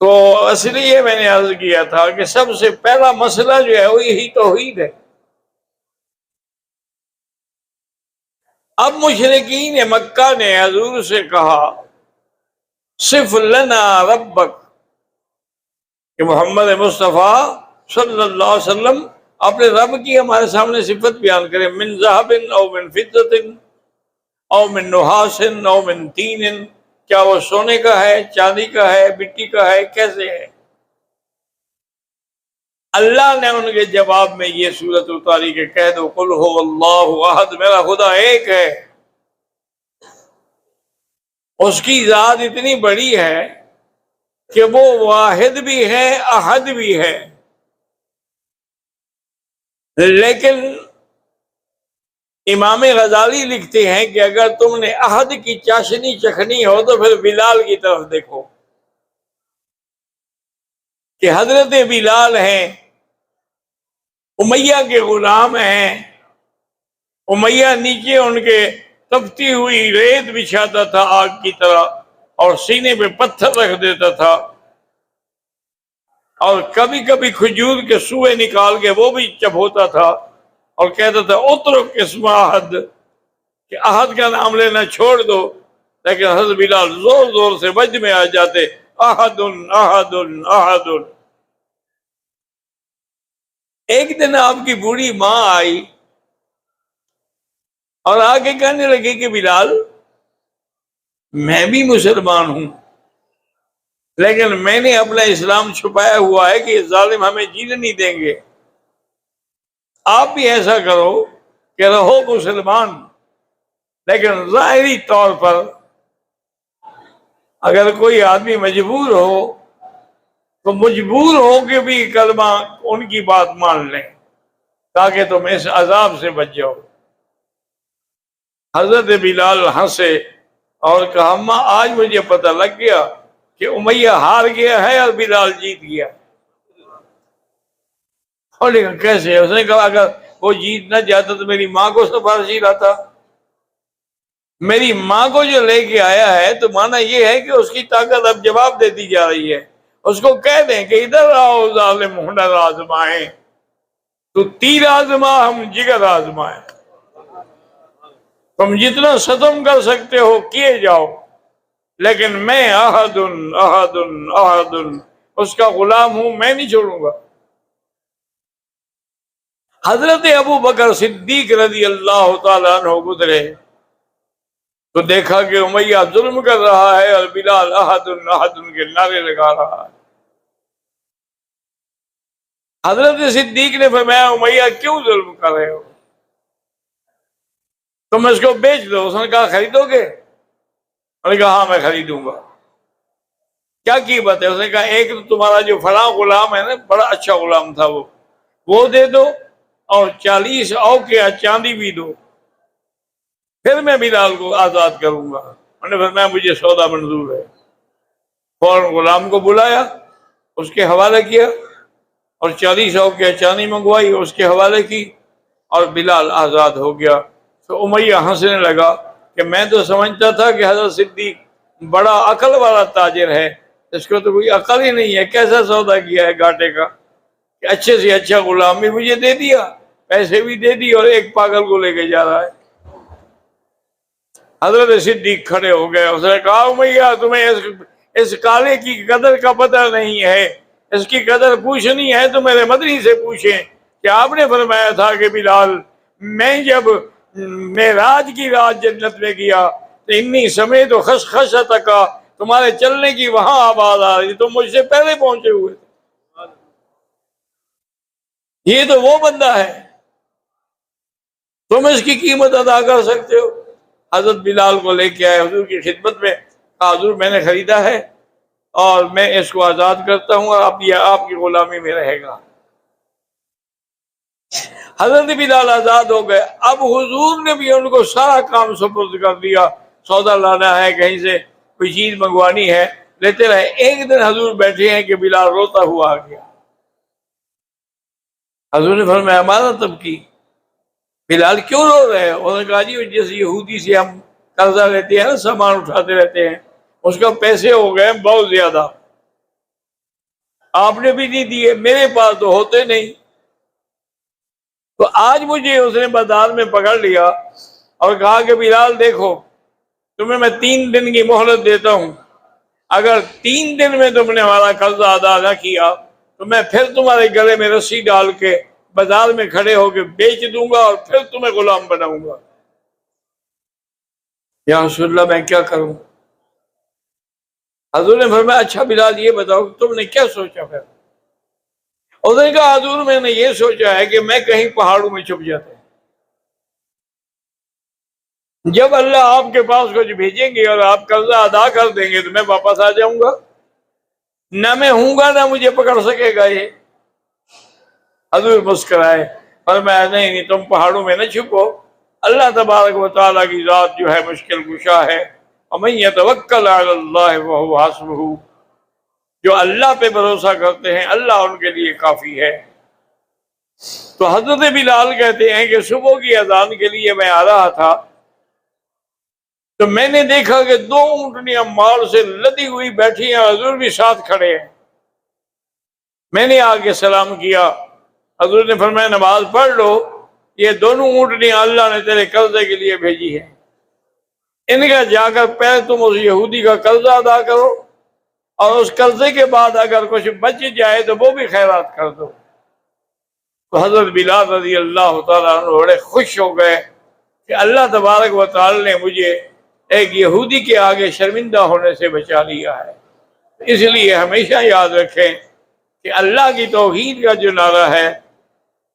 تو اصل یہ میں نے عرض کیا تھا کہ سب سے پہلا مسئلہ جو ہے وہ یہی توحید ہے۔ اب مشرکین مکہ نے حضور سے کہا صف لنا ربک، کہ محمد مصطفیٰ صلی اللہ علیہ وسلم اپنے رب کی ہمارے سامنے صفت بیان کرے، من ذہب او من فضت او من نحاس او من طین، کیا وہ سونے کا ہے، چاندی کا ہے، مٹی کا ہے، کیسے ہے؟ اللہ نے ان کے جواب میں یہ سورت اتاری کہ کہہ دو قل هو اللہ احد، میرا خدا ایک ہے، اس کی ذات اتنی بڑی ہے کہ وہ واحد بھی ہے احد بھی ہے۔ لیکن امام غزالی لکھتے ہیں کہ اگر تم نے احد کی چاشنی چکھنی ہو تو پھر بلال کی طرف دیکھو، کہ حضرت بلال ہیں، امیہ کے غلام ہیں، امیہ نیچے ان کے تپتی ہوئی ریت بچھاتا تھا آگ کی طرح، اور سینے پہ پتھر رکھ دیتا تھا، اور کبھی کبھی کھجور کے سوئے نکال کے وہ بھی چبوتا تھا، اور کہتا تھا اترک اسم احد، کہ احد کا نام لینا چھوڑ دو۔ لیکن حضرت بلال زور زور سے وجد میں آ جاتے، احد احد احد۔ ایک دن آپ کی بوڑھی ماں آئی اور آگے کہنے لگی کہ بلال میں بھی مسلمان ہوں، لیکن میں نے اپنا اسلام چھپایا ہوا ہے کہ یہ ظالم ہمیں جینے نہیں دیں گے، آپ بھی ایسا کرو کہ رہو مسلمان، لیکن ظاہری طور پر اگر کوئی آدمی مجبور ہو تو مجبور ہو کے بھی کلمہ ان کی بات مان لیں تاکہ تم اس عذاب سے بچ جاؤ۔ حضرت بلال ہنسے اور کہا ماں آج مجھے پتہ لگ گیا کہ امیہ ہار گیا ہے اور بلال جیت گیا۔ اور لیکن کیسے؟ اس نے کہا اگر وہ جیت نہ جاتا تو میری ماں کو سفارشی لاتا، میری ماں کو جو لے کے آیا ہے تو مانا یہ ہے کہ اس کی طاقت اب جواب دیتی جا رہی ہے۔ اس کو کہہ دیں کہ ادھر آؤ ظالم ہنر آزمائیں، تو تیر آزما ہم جگر آزمائیں، تم جتنا ستم کر سکتے ہو کیے جاؤ، لیکن میں احد احد احد اس کا غلام ہوں، میں نہیں چھوڑوں گا۔ حضرت ابو بکر صدیق رضی اللہ تعالیٰ عنہ گزرے تو دیکھا کہ امیہ ظلم کر رہا ہے اور بلال احد احد کے نعرے لگا رہا ہے۔ حضرت صدیق نے فرمایا امیہ کیوں ظلم کر رہے ہو، تم اس کو بیچ دو۔ اس نے کہا خریدو گے؟ انہوں نے کہا ہاں میں خریدوں گا۔ کیا قیمت ہے؟ اس نے کہا ایک تو تمہارا جو فلاں غلام ہے نا، بڑا اچھا غلام تھا وہ دے دو، اور 40 اوقیہ چاندی بھی دو، پھر میں بلال کو آزاد کروں گا۔ انہوں نے فرمایا مجھے سودا منظور ہے۔ فوراً غلام کو بلایا، اس کے حوالے کیا، اور 40 اوقیہ چاندی منگوائی، اس کے حوالے کی، اور بلال آزاد ہو گیا۔ تو امیہ ہنسنے لگا کہ میں تو سمجھتا تھا کہ حضرت صدیق بڑا عقل والا تاجر ہے، اس کو تو کوئی عقل ہی نہیں ہے، کیسا سودا کیا ہے گھاٹے کا، کہ اچھے سے اچھا غلام بھی مجھے دے دیا، پیسے بھی دے دی، اور ایک پاگل کو لے کے جا رہا ہے۔ حضرت صدیق کھڑے ہو گئے، اس نے کہا امیہ تمہیں اس کالے کی قدر کا پتہ نہیں ہے، اس کی قدر پوچھنی ہے تو میرے مدنی سے پوچھیں کہ آپ نے فرمایا تھا کہ بلال میں جب معراج کی رات جنت میں گیا تو انی سمیت و خشخشت کا، تمہارے چلنے کی وہاں آواز آ رہی، تم مجھ سے پہلے پہنچے ہوئے تھے۔ یہ تو وہ بندہ ہے، تم اس کی قیمت ادا کر سکتے ہو۔ حضرت بلال کو لے کے آئے حضور کی خدمت میں، کہا حضور میں نے خریدا ہے اور میں اس کو آزاد کرتا ہوں، اور اب یہ آپ کی غلامی میں رہے گا۔ حضرت بلال آزاد ہو گئے۔ اب حضور نے بھی ان کو سارا کام سپرد کر دیا، سودا لانا ہے، کہیں سے کوئی چیز منگوانی ہے، لیتے رہے۔ ایک دن حضور بیٹھے ہیں کہ بلال روتا ہوا آ گیا۔ حضور نے فرمایا ہمارا تب کی بلال کیوں رو رہے ہیں؟ انہوں نے کہا جی جس یہودی سے ہم قرضہ لیتے ہیں نا، سامان اٹھاتے رہتے ہیں، اس کا پیسے ہو گئے بہت زیادہ، آپ نے بھی نہیں دیے، میرے پاس تو ہوتے نہیں۔ تو آج مجھے اس نے بازار میں پکڑ لیا اور کہا کہ بلال دیکھو، تمہیں میں 3 دن کی مہلت دیتا ہوں، اگر 3 دن میں تم نے ہمارا قرضہ ادا نہ کیا تو میں پھر تمہارے گلے میں رسی ڈال کے بازار میں کھڑے ہو کے بیچ دوں گا اور پھر تمہیں غلام بناؤں گا۔ یا رسول اللہ میں کیا کروں؟ حضور نے فرمایا اچھا بلال یہ بتاؤ تم نے کیا سوچا؟ پھر اس نے کہا حضور میں نے یہ سوچا ہے کہ میں کہیں پہاڑوں میں چھپ جاتا ہوں، جب اللہ آپ کے پاس کچھ بھیجیں گے اور آپ قرضہ ادا کر دیں گے تو میں واپس آ جاؤں گا، نہ میں ہوں گا نہ مجھے پکڑ سکے گا یہ۔ حضور مسکرائے، فرمایا نہیں نہیں، تم پہاڑوں میں نہ چھپو، اللہ تبارک و تعالیٰ کی ذات جو ہے مشکل کشا ہے، وَمَن يَتَوَكَّلْ عَلَى اللَّهِ وَهُوَ حَسْبُهُ، جو اللہ پہ بھروسہ کرتے ہیں اللہ ان کے لیے کافی ہے۔ تو حضرت بلال کہتے ہیں کہ صبح کی اذان کے لیے میں آ رہا تھا تو میں نے دیکھا کہ 2 اونٹنیاں مال سے لدی ہوئی بیٹھی ہیں، حضور بھی ساتھ کھڑے ہیں۔ میں نے آگے سلام کیا، حضور نے فرمایا نماز پڑھ لو، یہ دونوں اونٹنیاں اللہ نے تیرے قرضے کے لیے بھیجی ہیں، ان کا جا کر پہلے تم اس یہودی کا قرضہ ادا کرو اور اس قرضے کے بعد اگر کچھ بچ جائے تو وہ بھی خیرات کر دو۔ تو حضرت بلال رضی اللہ تعالیٰ عنہ بڑے خوش ہو گئے کہ اللہ تبارک و تعالی نے مجھے ایک یہودی کے آگے شرمندہ ہونے سے بچا لیا ہے۔ اس لیے ہمیشہ یاد رکھیں کہ اللہ کی توحید کا جو نعرہ ہے،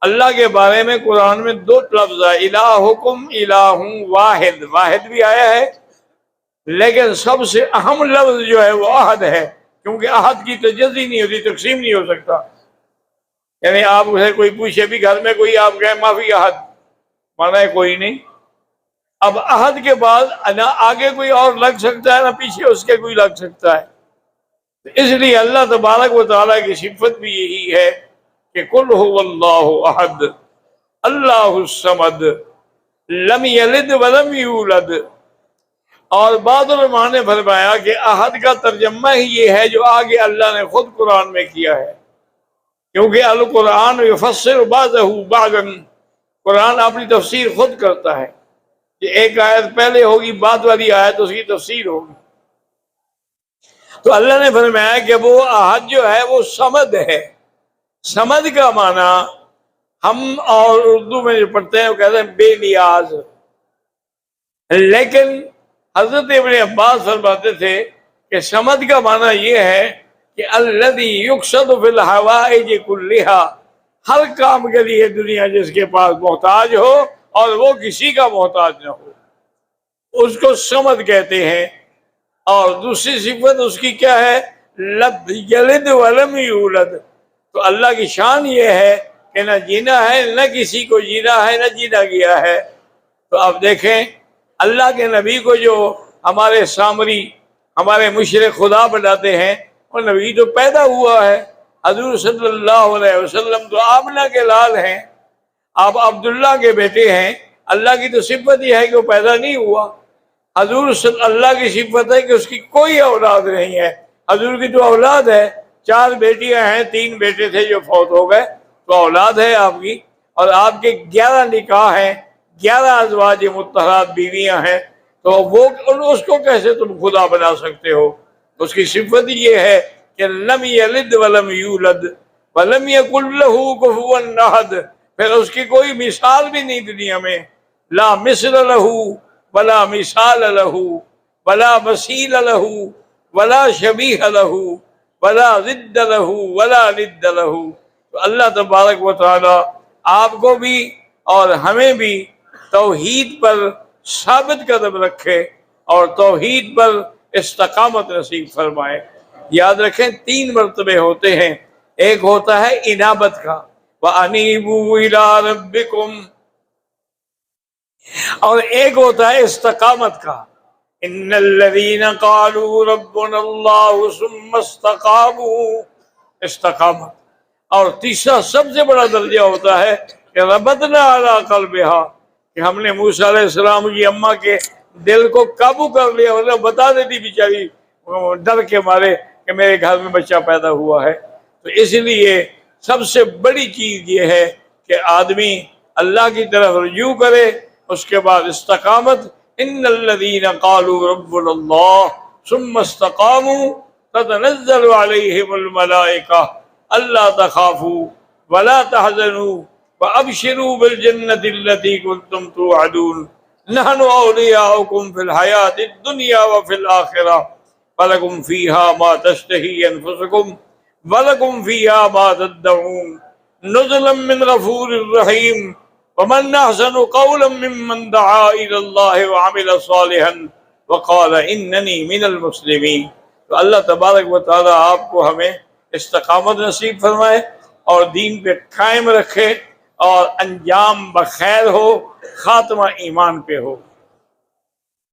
اللہ کے بارے میں قرآن میں 2 لفظ ہے، الہکم الہ واحد، واحد بھی آیا ہے لیکن سب سے اہم لفظ جو ہے وہ احد ہے، کیونکہ احد کی تجزی نہیں ہوتی، تقسیم نہیں ہو سکتا۔ یعنی آپ سے کوئی پوچھے بھی گھر میں کوئی، آپ کہیں معافی احد، مانا ہے کوئی نہیں۔ اب احد کے بعد نہ آگے کوئی اور لگ سکتا ہے نہ پیچھے اس کے کوئی لگ سکتا ہے، اس لیے اللہ تبارک و تعالیٰ کی صفت بھی یہی ہے کہ قل هو اللہ احد اللہ الصمد لم یلد ولم یولد۔ اور بعض علماء نے فرمایا کہ احد کا ترجمہ ہی یہ ہے جو آگے اللہ نے خود قرآن میں کیا ہے، کیونکہ القرآن یفسر بعضہ بعضا، قرآن اپنی تفسیر خود کرتا ہے کہ ایک آیت پہلے ہوگی بعد والی آیت اس کی تفسیر ہوگی۔ تو اللہ نے فرمایا کہ وہ احد جو ہے وہ صمد ہے۔ صمد کا معنی ہم اور اردو میں جو پڑھتے ہیں وہ کہتے ہیں بے نیاز، لیکن حضرت ابن عباس فرماتے تھے کہ صمد کا معنی یہ ہے کہ الذی یقصد فی الحوائج کلھا، ہر کام کے لیے دنیا جس کے پاس محتاج ہو اور وہ کسی کا محتاج نہ ہو، اس کو صمد کہتے ہیں۔ اور دوسری صفت اس کی کیا ہے؟ لد یلد ولم یولد۔ تو اللہ کی شان یہ ہے کہ نہ جینا ہے نہ کسی کو جینا ہے نہ جینا گیا ہے۔ تو آپ دیکھیں اللہ کے نبی کو جو ہمارے سامری، ہمارے مشرک خدا بناتے ہیں، وہ نبی تو پیدا ہوا ہے، حضور صلی اللہ علیہ وسلم تو آمنہ کے لال ہیں، آپ عبداللہ کے بیٹے ہیں۔ اللہ کی تو صفت یہ ہے کہ وہ پیدا نہیں ہوا، حضور صلی اللہ کی صفت ہے کہ اس کی کوئی اولاد نہیں ہے۔ حضور کی تو اولاد ہے، 4 بیٹیاں ہیں، 3 بیٹے تھے جو فوت ہو گئے، تو اولاد ہے آپ کی، اور آپ کے 11 نکاح ہیں، 11 ازواج مطہرات بیویاں ہیں، تو وہ اس کو کیسے تم خدا بنا سکتے ہو؟ اس کی صفت یہ ہے کہ لم یلد ولم یولد ولم یکن لہ کفوا احد، پھر اس کی کوئی مثال بھی نہیں دنیا میں، لا مثل لہ ولا مثال لہ ولا مثیل لہ ولا شبیہ لہ ولا ضد لہ ولا ند لہ۔ تو اللہ تبارک و تعالی آپ کو بھی اور ہمیں بھی توحید پر ثابت قدم رکھے اور توحید پر استقامت نصیب فرمائے۔ یاد رکھیں 3 مرتبے ہوتے ہیں، ایک ہوتا ہے انابت کا، وَأَنِيبُوا إِلَىٰ رَبِّكُمْ، اور ایک ہوتا ہے استقامت کا، ان الذین قالوا ربنا اللہ ثم استقاموا، استقامت۔ اور تیسرا سب سے بڑا درجہ ہوتا ہے کہ ربطنا علی قلبہا، کہ ہم نے موسیٰ علیہ السلام کی اماں کے دل کو قابو کر لیا، مطلب بتا دیتی بیچاری ڈر کے مارے کہ میرے گھر میں بچہ پیدا ہوا ہے۔ تو اس لیے سب سے بڑی چیز یہ ہے کہ آدمی اللہ کی طرف رجوع کرے، اس کے بعد استقامت. ان الذین قالوا ربنا اللہ ثم استقاموا تتنزل علیہم الملائکہ الا تخافوا ولا تحزنوا وابشروا بالجنة التي كنتم توعدون نحن اولیاؤکم فی الحیاة الدنیا وفی الآخرہ ولکم فیہا ما تشتہی انفسکم ولکم فیہا ما تدعون نزلا من غفور الرحیم ومن احسن قولا ممن دعا الى اللہ وعمل صالحا وقال اننی من المسلمین. تو اللہ تبارک و تعالی آپ کو ہمیں استقامت نصیب فرمائے اور دین پہ قائم رکھے اور انجام بخیر ہو، خاتمہ ایمان پہ ہو.